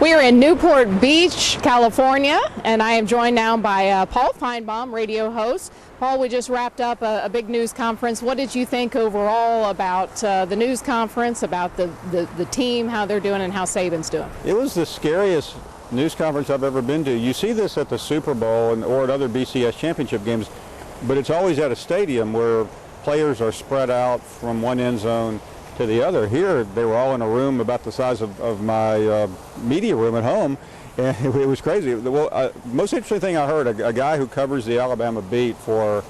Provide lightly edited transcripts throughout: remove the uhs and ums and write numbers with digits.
We are in Newport Beach, California, and I am joined now by Paul Finebaum, radio host. Paul, we just wrapped up a big news conference. What did you think overall about the news conference, about the team, how they're doing, and how Saban's doing? It was the scariest news conference I've ever been to. You see this at the Super Bowl or at other BCS Championship games, but it's always at a stadium where players are spread out from one end zone to the other. Here, they were all in a room about the size of my media room at home, and it was crazy. Well, most interesting thing I heard, a guy who covers the Alabama beat for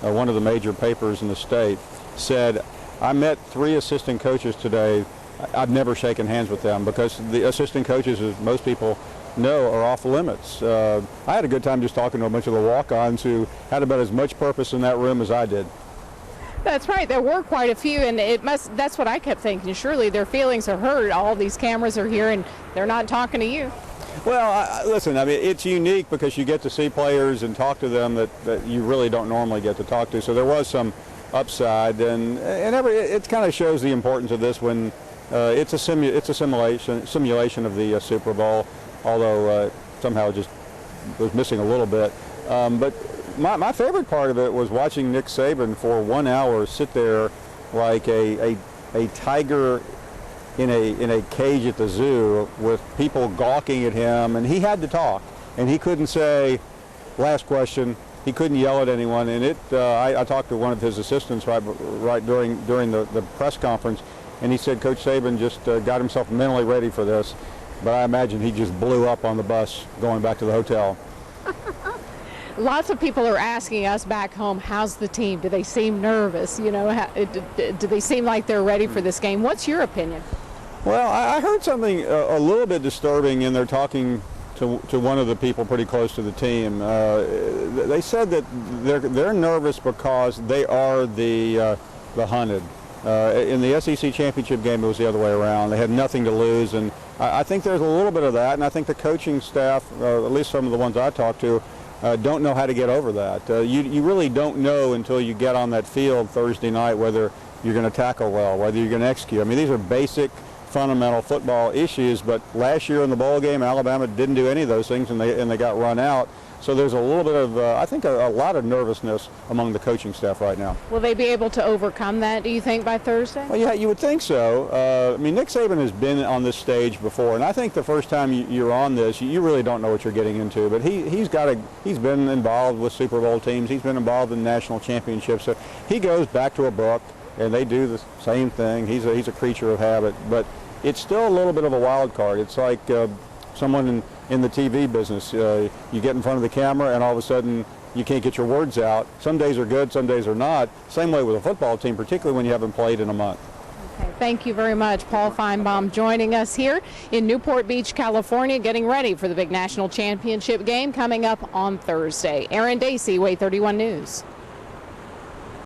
one of the major papers in the state said, I met 3 assistant coaches today. I've never shaken hands with them because the assistant coaches, as most people know, are off limits. I had a good time just talking to a bunch of the walk-ons who had about as much purpose in that room as I did. That's right. There were quite a few, and that's what I kept thinking. Surely their feelings are hurt. All these cameras are here, and they're not talking to you. Well, listen, I mean, it's unique because you get to see players and talk to them that you really don't normally get to talk to. So there was some upside, and it kind of shows the importance of this when it's a simulation of the Super Bowl, although somehow it just was missing a little bit. But my favorite part of it was watching Nick Saban for 1 hour sit there like a tiger in a cage at the zoo with people gawking at him, and he had to talk, and he couldn't say last question. He couldn't yell at anyone, and I talked to one of his assistants right during the press conference, and he said Coach Saban just got himself mentally ready for this, but I imagine he just blew up on the bus going back to the hotel. Lots of people are asking us back home, how's the team? Do they seem nervous? You know, do they seem like they're ready for this game? What's your opinion? Well, I heard something a little bit disturbing in there talking to one of the people pretty close to the team. They said that they're nervous because they are the hunted. In the SEC Championship game, it was the other way around. They had nothing to lose, and I think there's a little bit of that, and I think the coaching staff, at least some of the ones I talked to, don't know how to get over that. You really don't know until you get on that field Thursday night whether you're going to tackle well, whether you're going to execute. I mean, these are basic, fundamental football issues, but last year in the bowl game, Alabama didn't do any of those things, and they got run out. So there's a little bit of, I think, a lot of nervousness among the coaching staff right now. Will they be able to overcome that, do you think, by Thursday? Well, yeah, you would think so. I mean, Nick Saban has been on this stage before, and I think the first time you're on this, you really don't know what you're getting into. But he's been involved with Super Bowl teams. He's been involved in national championships. So he goes back to a book, and they do the same thing. He's a creature of habit, but it's still a little bit of a wild card. It's like someone in the TV business. You get in front of the camera and all of a sudden you can't get your words out. Some days are good, some days are not. Same way with a football team, particularly when you haven't played in a month. Okay, thank you very much. Paul Finebaum joining us here in Newport Beach, California, getting ready for the big national championship game coming up on Thursday. Erin Dacy, WAAY 31 News.